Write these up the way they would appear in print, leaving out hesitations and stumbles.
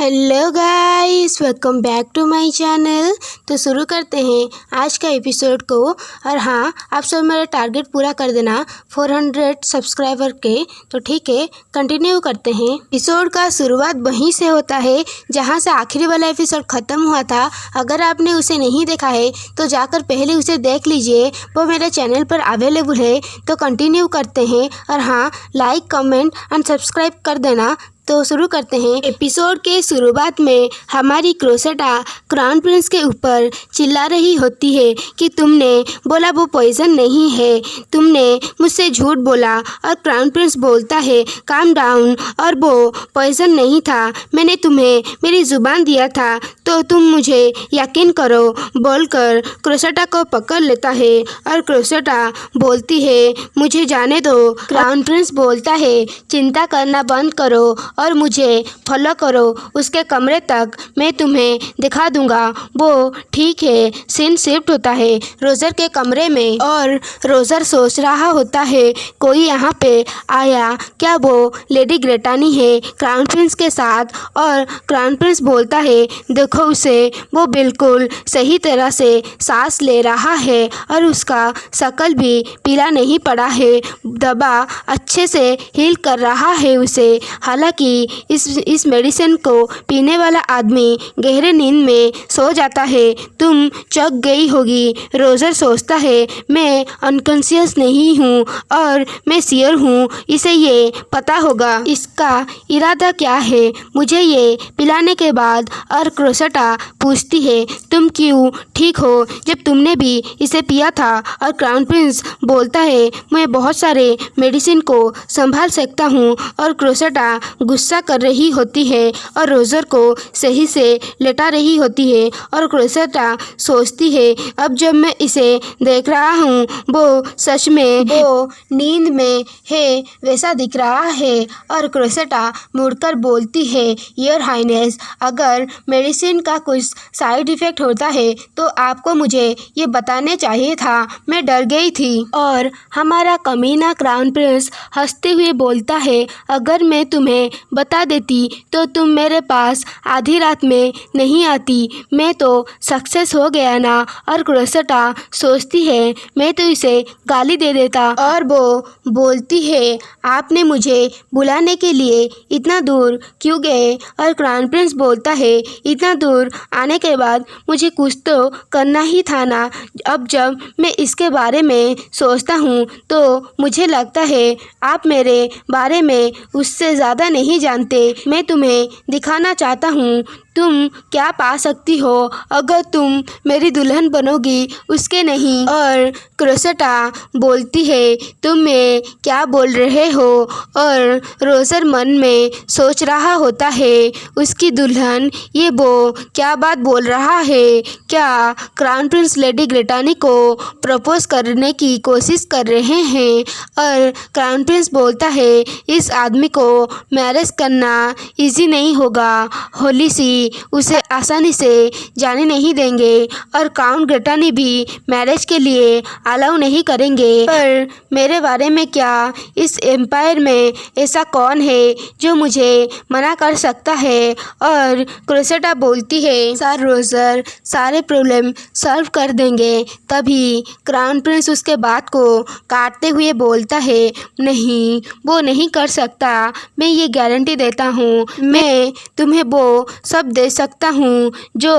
Hello guys, welcome back to my channel. तो शुरू करते हैं आज का एपिसोड को। और हाँ, आप सब मेरा टारगेट पूरा कर देना 400 सब्सक्राइबर के। तो ठीक है, कंटिन्यू करते हैं। एपिसोड का शुरुआत वहीं से होता है जहां से आखिरी वाला एपिसोड ख़त्म हुआ था। अगर आपने उसे नहीं देखा है तो जाकर पहले उसे देख लीजिए, वो मेरे चैनल पर अवेलेबल है। तो कंटिन्यू करते हैं। और हाँ, लाइक, कमेंट एंड सब्सक्राइब कर देना। तो शुरू करते हैं। एपिसोड के शुरुआत में हमारी क्रोसेटा क्राउन प्रिंस के ऊपर चिल्ला रही होती है कि तुमने बोला वो पॉइजन नहीं है, तुमने मुझसे झूठ बोला। और क्राउन प्रिंस बोलता है काम डाउन, और वो पॉइजन नहीं था, मैंने तुम्हें मेरी ज़ुबान दिया था, तो तुम मुझे यकीन करो बोलकर क्रोसेटा को पकड़ लेता है। और क्रोसेटा बोलती है मुझे जाने दो। क्राउन प्रिंस बोलता है चिंता करना बंद करो और मुझे फॉलो करो उसके कमरे तक, मैं तुम्हें दिखा दूंगा। वो ठीक है। सीन शिफ्ट होता है रोज़र के कमरे में, और रोज़र सोच रहा होता है कोई यहाँ पे आया क्या, वो लेडी ग्रेटानी है क्राउन प्रिंस के साथ। और क्राउन प्रिंस बोलता है देखो उसे, वो बिल्कुल सही तरह से सांस ले रहा है और उसका शक्ल भी पीला नहीं पड़ा है, दवा अच्छे से हील कर रहा है उसे। हालांकि इस मेडिसिन को पीने वाला आदमी गहरे नींद में सो जाता है। तुम चौंक गई होगी। रोज़र सोचता है मैं अनकॉन्शियस नहीं हूँ और मैं श्योर हूँ इसे ये पता होगा इसका इरादा क्या है मुझे ये पिलाने के बाद। और क्रोसेटा पूछती है तुम क्यों ठीक हो जब तुमने भी इसे पिया था। और क्राउन प्रिंस बोलता है मैं बहुत सारे मेडिसिन को संभाल सकता हूँ। और क्रोसेटा गुस्सा कर रही होती है और रोज़र को सही से लेटा रही होती है। और क्रोसेटा सोचती है अब जब मैं इसे देख रहा हूँ वो सच में वो नींद में है वैसा दिख रहा है। और क्रोसेटा मुड़कर बोलती है योर हाइनेस, अगर मेडिसिन का कुछ साइड इफ़ेक्ट होता है तो आपको मुझे ये बताने चाहिए था, मैं डर गई थी। और हमारा कमीना क्राउन प्रिंस हंसते हुए बोलता है अगर मैं तुम्हें बता देती तो तुम मेरे पास आधी रात में नहीं आती, मैं तो सक्सेस हो गया ना। और क्रोसेटा सोचती है मैं तो इसे गाली दे देता। और वो बोलती है आपने मुझे बुलाने के लिए इतना दूर क्यों गए। और क्राउन प्रिंस बोलता है इतना दूर आने के बाद मुझे कुछ तो करना ही था ना। अब जब मैं इसके बारे में सोचता हूँ तो मुझे लगता है आप मेरे बारे में उससे ज़्यादा नहीं जानते। मैं तुम्हें दिखाना चाहता हूँ तुम क्या पा सकती हो अगर तुम मेरी दुल्हन बनोगी, उसके नहीं। और क्रोसेटा बोलती है तुम मैं क्या बोल रहे हो। और रोज़र मन में सोच रहा होता है उसकी दुल्हन, ये वो क्या बात बोल रहा है, क्या क्राउन प्रिंस लेडी ग्रेटानी को प्रपोज करने की कोशिश कर रहे हैं। और क्राउन प्रिंस बोलता है इस आदमी को मैरिज करना इजी नहीं होगा, होली सी उसे आसानी से जाने नहीं देंगे। और क्राउन ग्रेटानी भी मैरिज के लिए अलाउ नहीं करेंगे। पर मेरे बारे में क्या, इस एम्पायर में ऐसा कौन है जो मुझे मना कर सकता है। और क्रोसेटा बोलती है सर रोज़र सारे प्रॉब्लम सॉल्व कर देंगे। तभी क्राउन प्रिंस उसके बात को काटते हुए बोलता है नहीं, वो नहीं कर सकता, मैं ये गारंटी देता हूँ, मैं तुम्हें वो सब दे सकता हूँ जो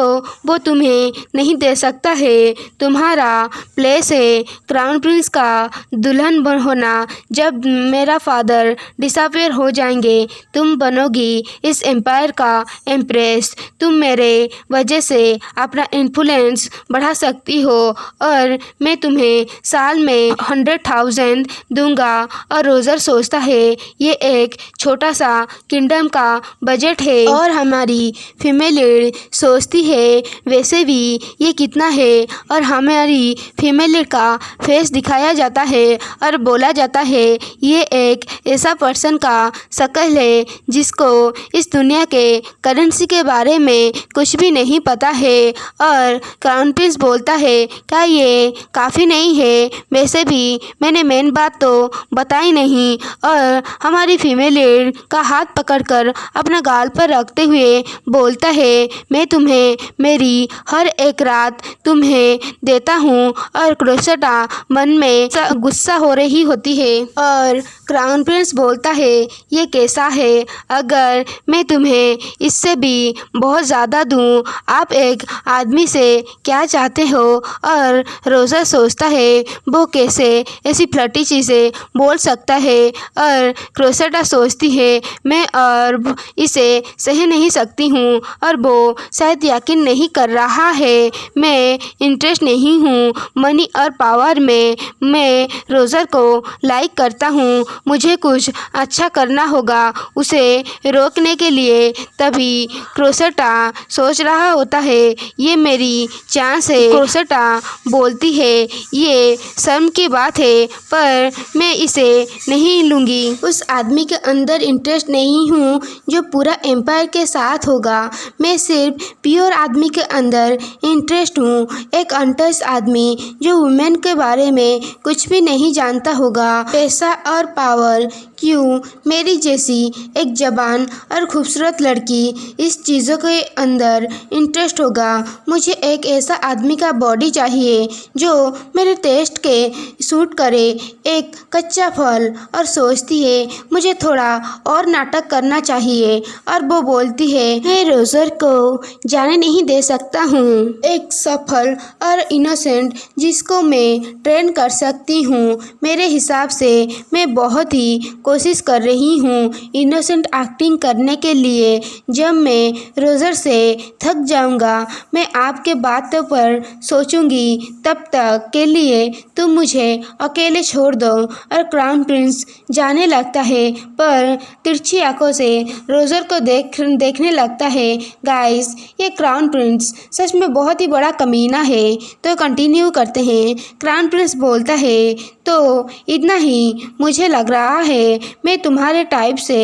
वो तुम्हें नहीं दे सकता है। तुम्हारा प्लेस है क्राउन प्रिंस का दुल्हन होना। जब मेरा फादर डिसअपीयर हो जाएंगे तुम बनोगी इस एम्पायर का एम्प्रेस। तुम मेरे वजह से अपना इन्फ्लुएंस बढ़ा सकती हो और मैं तुम्हें साल में 100,000 दूंगा। और रोज़र सोचता है ये एक छोटा सा किंगडम का बजट है। और हमारी फीमेल लीड सोचती है वैसे भी ये कितना है। और हमारी फीमेल लीड का फेस दिखाया जाता है और बोला जाता है ये एक ऐसा पर्सन का शक्ल है जिसको इस दुनिया के करेंसी के बारे में कुछ भी नहीं पता है। और क्राउन प्रिंस बोलता है क्या ये काफ़ी नहीं है? वैसे भी मैंने मेन बात तो बताई नहीं। और हमारी फीमेल लीड का हाथ पकड़कर अपना गाल पर रखते हुए बोलता है मैं तुम्हें मेरी हर एक रात तुम्हें देता हूँ। और क्रोसेटा मन में गुस्सा हो रही होती है। और क्राउन प्रिंस बोलता है ये कैसा है? अगर मैं तुम्हें इससे भी बहुत ज़्यादा दूँ, आप एक आदमी से क्या चाहते हो? और रोज़र सोचता है वो कैसे ऐसी फ्लर्टी चीज़ें बोल सकता है। और क्रोसेटा सोचती है मैं और इसे सह नहीं सकती हूँ और वो शायद यकीन नहीं कर रहा है। मैं इंटरेस्ट नहीं हूँ मनी और पावर में। मैं रोज़र को लाइक करता हूँ, मुझे कुछ अच्छा करना होगा उसे रोकने के लिए। तभी क्रोसेटा सोच रहा होता है ये मेरी चांस है। क्रोसेटा बोलती है ये शर्म की बात है पर मैं इसे नहीं लूँगी। उस आदमी के अंदर इंटरेस्ट नहीं हूँ जो पूरा एम्पायर के साथ होगा। मैं सिर्फ प्योर आदमी के अंदर इंटरेस्ट हूँ, एक अनटच्ड आदमी जो वुमेन के बारे में कुछ भी नहीं जानता होगा। पैसा और पावर क्यों? मेरी जैसी एक जवान और खूबसूरत लड़की इस चीज़ों के अंदर इंटरेस्ट होगा। मुझे एक ऐसा आदमी का बॉडी चाहिए जो मेरे टेस्ट के सूट करे, एक कच्चा फल। और सोचती है मुझे थोड़ा और नाटक करना चाहिए। और वो बोलती है मैं रोज़र को जाने नहीं दे सकता हूँ, एक सफल और इनोसेंट जिसको मैं ट्रेन कर सकती हूँ। मेरे हिसाब से मैं बहुत ही कोशिश कर रही हूँ इनोसेंट एक्टिंग करने के लिए। जब मैं रोज़र से थक जाऊँगा मैं आपके बातों पर सोचूंगी, तब तक के लिए तुम मुझे अकेले छोड़ दो। और क्राउन प्रिंस जाने लगता है पर तिरछी आंखों से रोज़र को देखने लगता है। गाइस ये क्राउन प्रिंस सच में बहुत ही बड़ा कमीना है। तो कंटिन्यू करते हैं। क्राउन प्रिंस बोलता है तो इतना ही मुझे लग रहा है मैं तुम्हारे टाइप से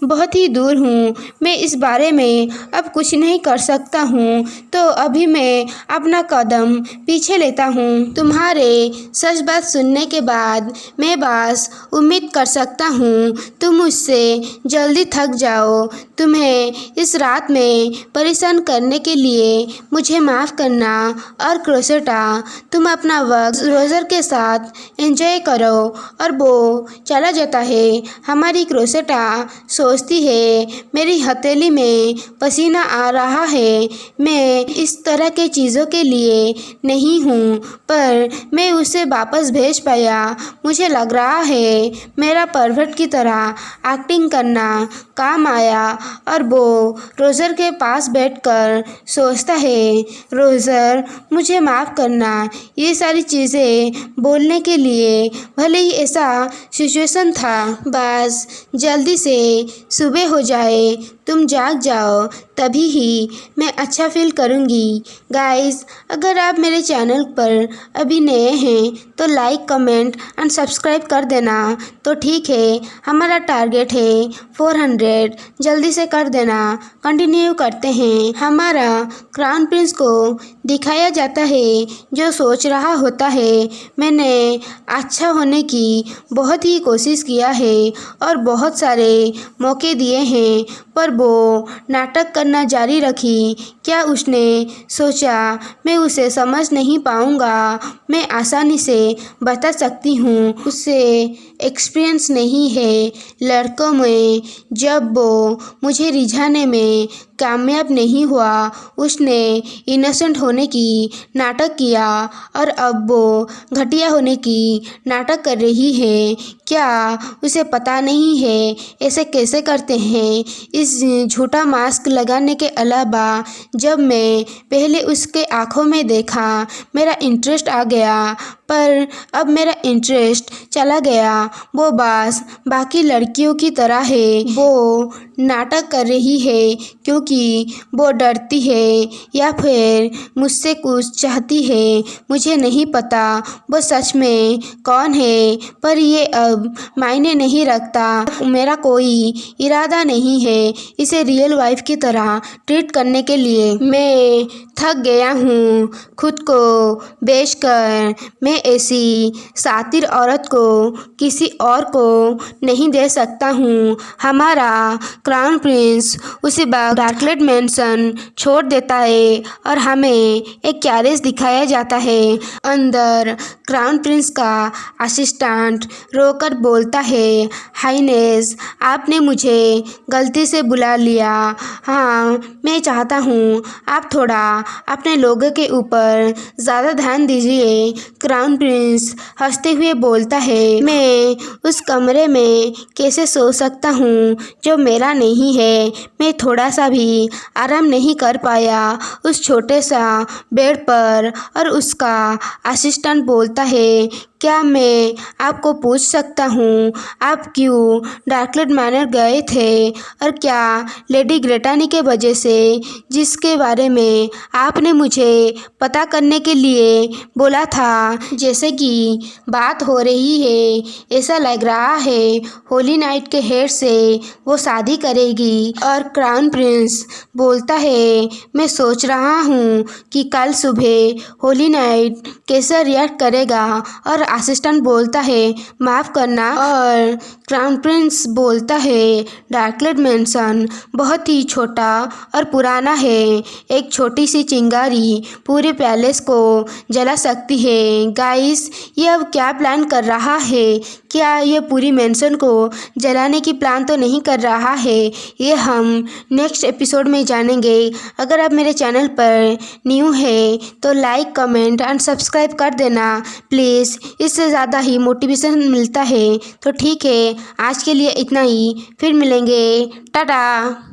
बहुत ही दूर हूँ। मैं इस बारे में अब कुछ नहीं कर सकता हूँ, तो अभी मैं अपना कदम पीछे लेता हूँ। तुम्हारे सच बात सुनने के बाद मैं बस उम्मीद कर सकता हूँ तुम मुझसे जल्दी थक जाओ। तुम्हें इस रात में परेशान करने के लिए मुझे माफ़ करना। और क्रोसेटा तुम अपना वक्त रोज़र के साथ एंजॉय करो। और वो चला जाता है। हमारी क्रोसेटा सोचती है मेरी हथेली में पसीना आ रहा है। मैं इस तरह के चीज़ों के लिए नहीं हूँ पर मैं उसे वापस भेज पाया। मुझे लग रहा है मेरा परवर्ट की तरह एक्टिंग करना काम आया। और वो रोज़र के पास बैठकर सोचता है रोज़र मुझे माफ़ करना ये सारी चीज़ें बोलने के लिए। भले ही ऐसा सिचुएशन था, बस जल्दी से सुबह हो जाए, तुम जाग जाओ, तभी ही मैं अच्छा फील करूँगी। गाइस अगर आप मेरे चैनल पर अभी नए हैं तो लाइक कमेंट एंड सब्सक्राइब कर देना। तो ठीक है, हमारा टारगेट है 400, जल्दी से कर देना। कंटिन्यू करते हैं। हमारा क्राउन प्रिंस को दिखाया जाता है जो सोच रहा होता है मैंने अच्छा होने की बहुत ही कोशिश किया है और बहुत सारे मौके दिए हैं पर वो नाटक करना जारी रखी। क्या उसने सोचा मैं उसे समझ नहीं पाऊँगा? मैं आसानी से बता सकती हूँ उसे एक्सपीरियंस नहीं है लड़कों में। जब वो मुझे रिझाने में कामयाब नहीं हुआ उसने इनोसेंट होने की नाटक किया और अब वो घटिया होने की नाटक कर रही है। क्या उसे पता नहीं है ऐसे कैसे करते हैं? इस झूठा मास्क लगाने के अलावा जब मैं पहले उसके आँखों में देखा मेरा इंटरेस्ट आ गया पर अब मेरा इंटरेस्ट चला गया। वो बस बाकी लड़कियों की तरह है, वो नाटक कर रही है क्योंकि क्योंकि वो डरती है या फिर मुझसे कुछ चाहती है, मुझे नहीं पता वो सच में कौन है, पर ये अब मायने नहीं रखता। मेरा कोई इरादा नहीं है इसे रियल वाइफ की तरह ट्रीट करने के लिए। मैं थक गया हूँ खुद को बेचकर। मैं ऐसी शातिर औरत को किसी और को नहीं दे सकता हूँ। हमारा क्राउन प्रिंस उसी वक्त डार्कलेट मैंसन छोड़ देता है और हमें एक कैरेज दिखाया जाता है। अंदर क्राउन प्रिंस का असिस्टेंट रोकर बोलता है, हाईनेस आपने मुझे गलती से बुला लिया। हाँ, मैं चाहता हूँ आप थोड़ा अपने लोगों के ऊपर ज़्यादा ध्यान दीजिए। क्राउन प्रिंस हंसते हुए बोलता है, मैं उस कमरे में कैसे सो सकता हूँ जो मेरा नहीं है। मैं थोड़ा सा भी आराम नहीं कर पाया उस छोटे सा बेड पर। और उसका असिस्टेंट बोलता है, क्या मैं आपको पूछ सकता हूँ आप क्यों डार्कलेट मैनर गए थे, और क्या लेडी ग्रेटानी के वजह से जिसके बारे में आपने मुझे पता करने के लिए बोला था, जैसे कि बात हो रही है ऐसा लग रहा है होली नाइट के हेड से वो शादी करेगी। और क्राउन प्रिंस बोलता है, मैं सोच रहा हूँ कि कल सुबह होली नाइट कैसा रिएक्ट करेगा। और असिस्टेंट बोलता है, माफ़ करना। और क्राउन प्रिंस बोलता है, डार्कलेट मैंसन बहुत ही छोटा और पुराना है। एक छोटी सी चिंगारी पूरे पैलेस को जला सकती है। गाइस, ये अब क्या प्लान कर रहा है? क्या ये पूरी मैंसन को जलाने की प्लान तो नहीं कर रहा है? ये हम नेक्स्ट एपिसोड में जानेंगे। अगर आप मेरे चैनल पर न्यू है तो लाइक, कमेंट एंड सब्सक्राइब कर देना प्लीज़। इससे ज़्यादा ही मोटिवेशन मिलता है। तो ठीक है, आज के लिए इतना ही, फिर मिलेंगे। टाटा।